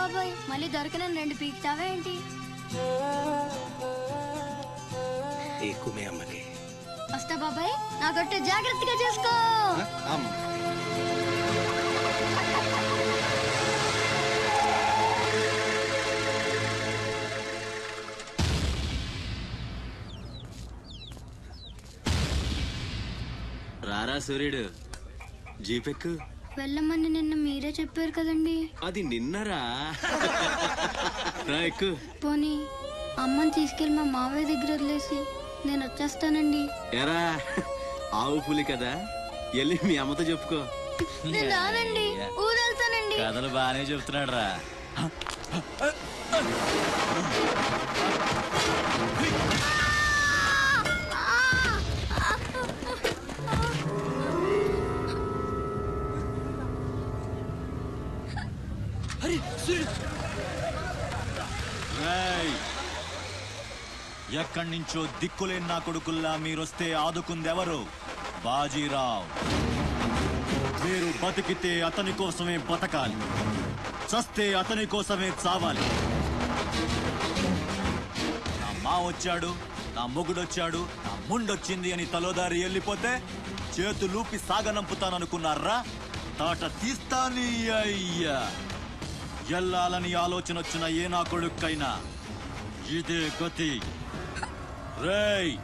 బాబాయ్ మళ్ళీ దొరకన 2 పీకుతావా ఏంటి? ఎక్కుమే అమ్మకి. వస్తా బాబాయ్, నా దొట్ట జాగ్రత్తగా చేసుకో. రారా సూర్యుడు, జీపెక్కు. వెళ్ళమని నిన్న మీరే చెప్పారు కదండి. అది నిన్నరా. ఎక్కు. పోనీ అమ్మని తీసుకెళ్ళి మా మావయ్య దగ్గర వదిలేసి నేను వచ్చేస్తానండి. ఎరా ఆవు పులి కదా, వెళ్ళి మీ అమ్మతో చెప్పుకో. నేను రానండి, ఊరెళ్తానండి. కథలు బానే చెప్తున్నాడు రా. ఎక్కడి నుంచో దిక్కులేని నా కొడుకుల్లా మీరొస్తే ఆదుకుందెవరు? బాజీరావ్. మీరు బతికితే అతని కోసమే బతకాలి, చస్తే అతని కోసమే చావాలి. నా మా వచ్చాడు, నా మొగుడొచ్చాడు, నా ముండొచ్చింది అని తలోదారి వెళ్ళిపోతే చేతులూపి సాగనంపుతాననుకున్నారా? తాట తీస్తాని అయ్యా. ఎల్లాలని ఆలోచన వచ్చిన ఏ నా కొడుక్కైనా ఇదే గతి. రేయ్,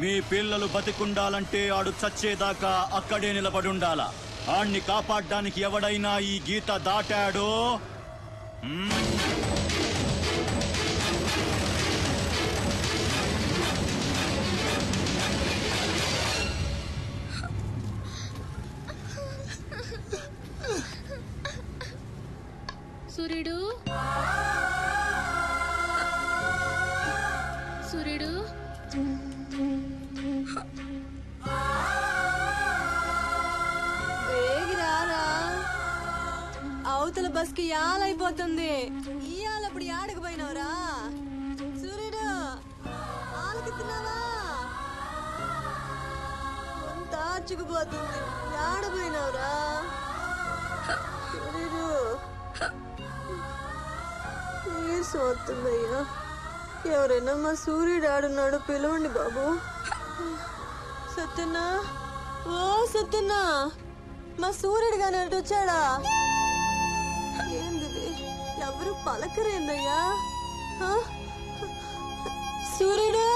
మీ పిల్లలు బతికుండాలంటే ఆడు చచ్చేదాకా అక్కడే నిలబడుండాలా. ఆణ్ణి కాపాడ్డానికి ఎవడైనా ఈ గీత దాటాడో సూర్యుడు, సూర్యుడు, వేగిరారా. అవతల బస్కి యాలైపోతుంది. ఇయాలప్పుడు యాడకు పోయినవరా? సూర్యుడు, ఆలకిస్తున్నావా? అంతా ఆర్చుకుపోతుంది. యాడ పోయినవరా సూర్యుడు? నీరసం వస్తుందయ్యా. ఎవరైనా మా సూర్యుడు ఆడున్నాడు, పిలవండి బాబు. సత్యన్నా, ఓ సత్యన్నా, మా సూర్యుడు గాని అటు వచ్చాడా? ఏంది ఎవరు పలకరేందయ్యా? సూర్యుడు,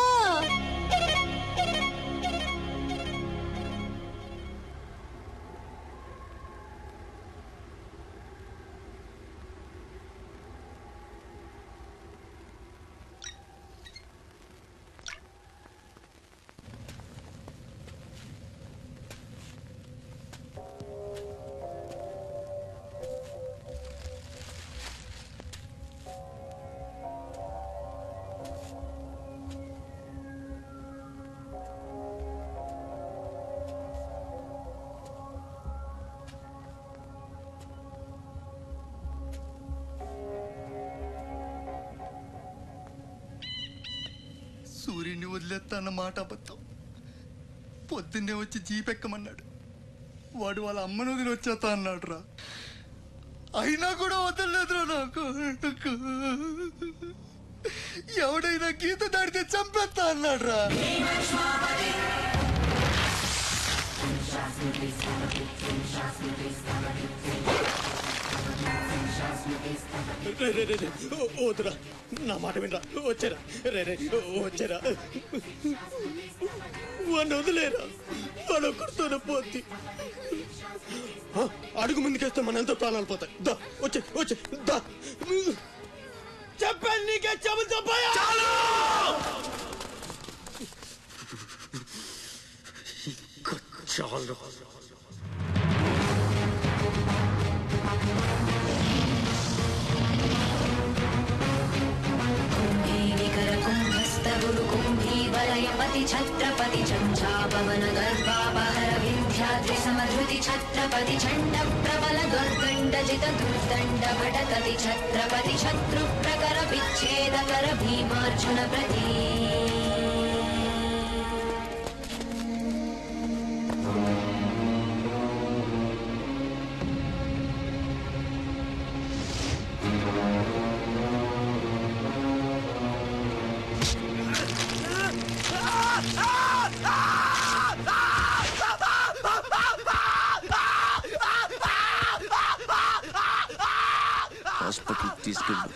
సూర్యుడిని వదిలేస్తాన్న మాట అబద్ధం. పొద్దున్నే వచ్చి జీపెక్కమన్నాడు. వాడు వాళ్ళ అమ్మను వదిలి వచ్చేస్తా అన్నాడు రా. అయినా కూడా వదలలేదురా నాకు. ఎవడైనా గీత దాడితే చంపేస్తా అన్నాడు రా. వద్దురా, నా మాట వినరా. వచ్చారా రే రే, వచ్చారా. వాడిని వదిలేరా, వాడు ఒక్కడితోనే పోద్ది. అడుగు ముందుకేస్తే మన ఎంతో ప్రాణాలు పోతాయి. దా వచ్చే వచ్చే దా. చెప్పాను నీకే, చెవులు చెప్పాయా? చాలు. वलयपति छत्रपति चञ्चापवन गर्भापहर विन्ध्याद्रि समधृति छत्रपति चण्ड प्रबल दुर्दण्डजित दुर्दण्ड भटकति छत्रपति शत्रु प्रकर विच्छेदकर भीमार्जुन प्रति హాస్పిటల్ తీసుకెళ్ళు.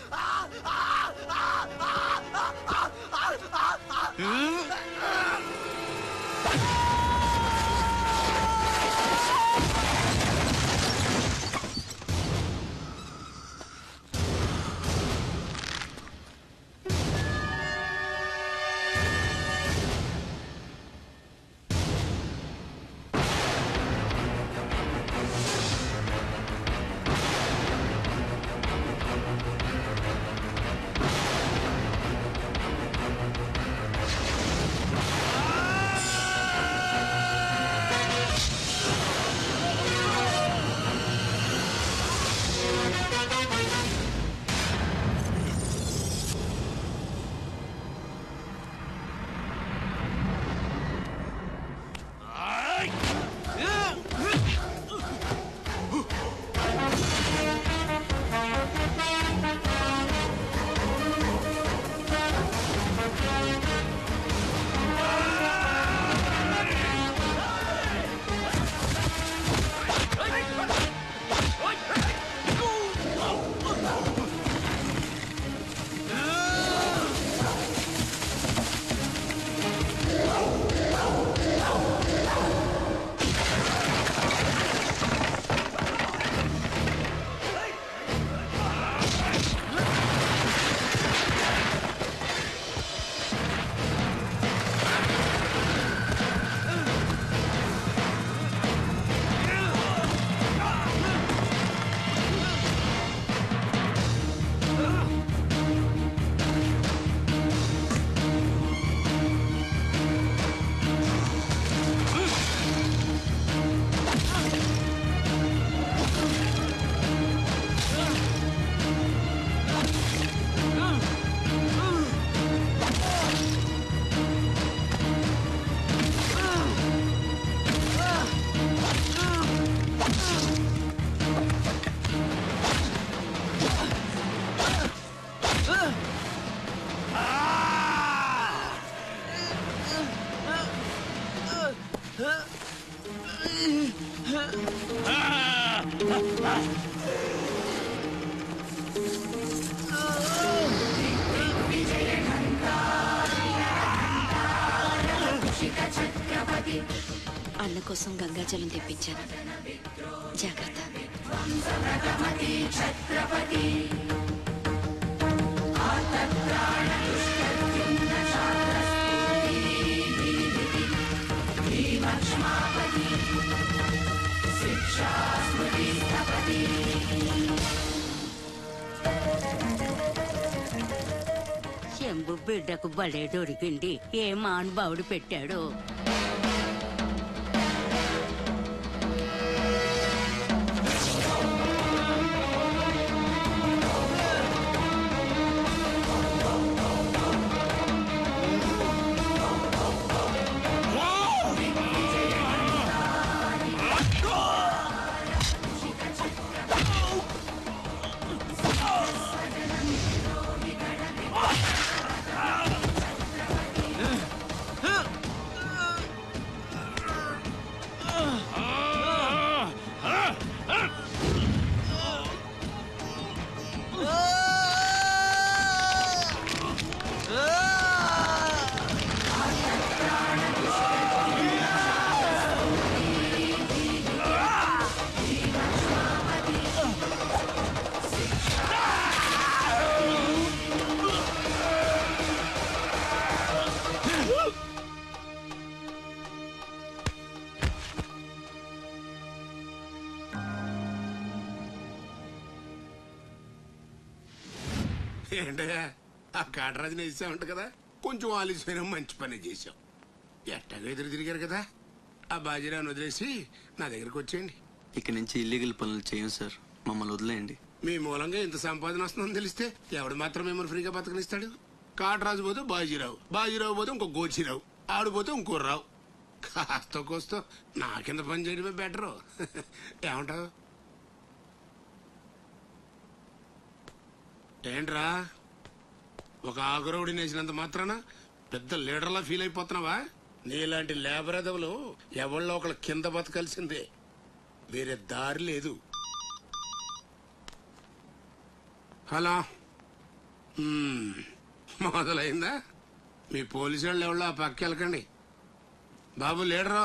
అన్న కోసం గంగాజలం తెప్పించాను, జాగ్రత్త. శంభు బిడ్డకు బలే దొరికింది. ఏ మానుభావుడు పెట్టాడు. ఏంటయ్యా ఆ కాటరాజుని వేసామంట కదా, కొంచెం ఆలస్యమైన మంచి పని చేసాం. ఎట్టాగా ఎదురు తిరిగారు కదా, ఆ బాజీరావుని వదిలేసి నా దగ్గరకు వచ్చేయండి. ఇక నుంచి ఇల్లీగల్ పనులు చేయం సార్, మమ్మల్ని వదిలేయండి. మీ మూలంగా ఇంత సంపాదన వస్తుందని తెలిస్తే ఎవడు మాత్రం మిమ్మల్ని ఫ్రీగా బతకనిస్తాడు? కాటరాజు పోతే బాజీరావు, బాజీరావు పోతే ఇంకో గోచిరావు, ఆడిపోతే ఇంకో రావు. కాస్త కోస్తో నా కింద పని చేయడమే బెటరు. ఏమంటావు? ఏంట్రా ఒక ఆగురవుడి నేసినంత మాత్రాన పెద్ద లీడర్లా ఫీల్ అయిపోతున్నావా? నీలాంటి లేబర్ ఎదవలు ఎవళ్ళో ఒకళ్ళ కింద బతకాల్సిందే, వేరే దారి లేదు. హలో మొదలైందా? మీ పోలీసు వాళ్ళు ఎవరో ఆ పక్క వెళ్ళకండి. బాబు లీడరు,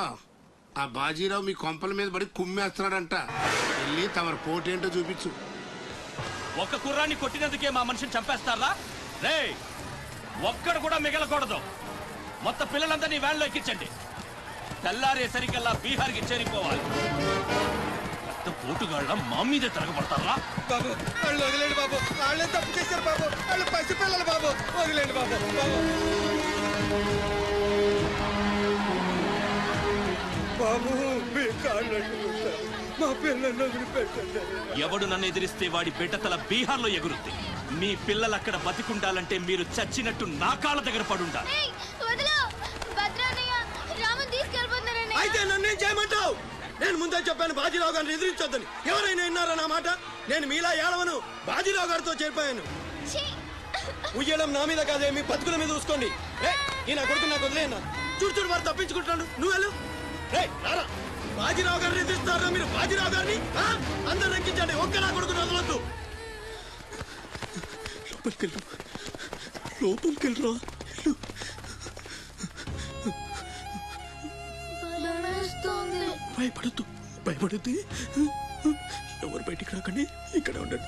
ఆ బాజీరావు మీ కొంపల మీద పడి కుమ్మేస్తున్నాడంట. వెళ్ళి తమరు పోటేంటో చూపించు. ఒక్క కుర్రాన్ని కొట్టినందుకే మా మనిషిని చంపేస్తారా? రే, ఒక్కడు కూడా మిగలకూడదు. మొత్తం పిల్లలందరినీ వ్యాన్లో ఎక్కించండి. తెల్లారేసరికల్లా బీహార్కి చేరిపోవాలి. పెద్ద పోటుగాళ్ళ మా మీద తిరగబడతారా? బాబు వాళ్ళు వదిలేండి బాబు, వాళ్ళే తప్పు చేశారు బాబు, వాళ్ళు పసిపిల్లలు బాబు, వదిలేండి బాబు. బాబు మీ కాళ్ళు మా పిల్లల్ని వదిలిపెట్టండి. ఎవడు నన్ను ఎదిరిస్తే వాడి బిడ్డతల బీహార్లో ఎగురుద్ది. మీ పిల్లలు అక్కడ బతికుండాలంటే మీరు చచ్చినట్టు నా కాళ్ళ దగ్గర పడుండాలి. అయితే నన్నేం చేయమంటావు? నేను ముందే చెప్పాను బాజీరావు గారిని ఎదిరించొద్దని. ఎవరైనా విన్నారా నా మాట? నేను మీలా ఏడవను, బాజీరావు గారితో చేరిపోయాను. ఉయ్యడం నా మీద కాదే, మీ బతుకుల మీద చూసుకోండి. ఈ నా కొడుకు నాకు వదిలేనా? చూడు వారు తప్పించుకుంటున్నాడు, నువ్వు వెళ్ళు. బాజీరావు గారిని ఎదిరిస్తారా మీరు? బాజీరావు గారిని అందరు ఎక్కించండి, ఒక్క నా కొడుకుని వదలొద్దు. లోపలికెళ్ళరా. భయపడద్దు, భయపడద్దు. ఎవరు బయటికి రాకండి, ఇక్కడ ఉండండి.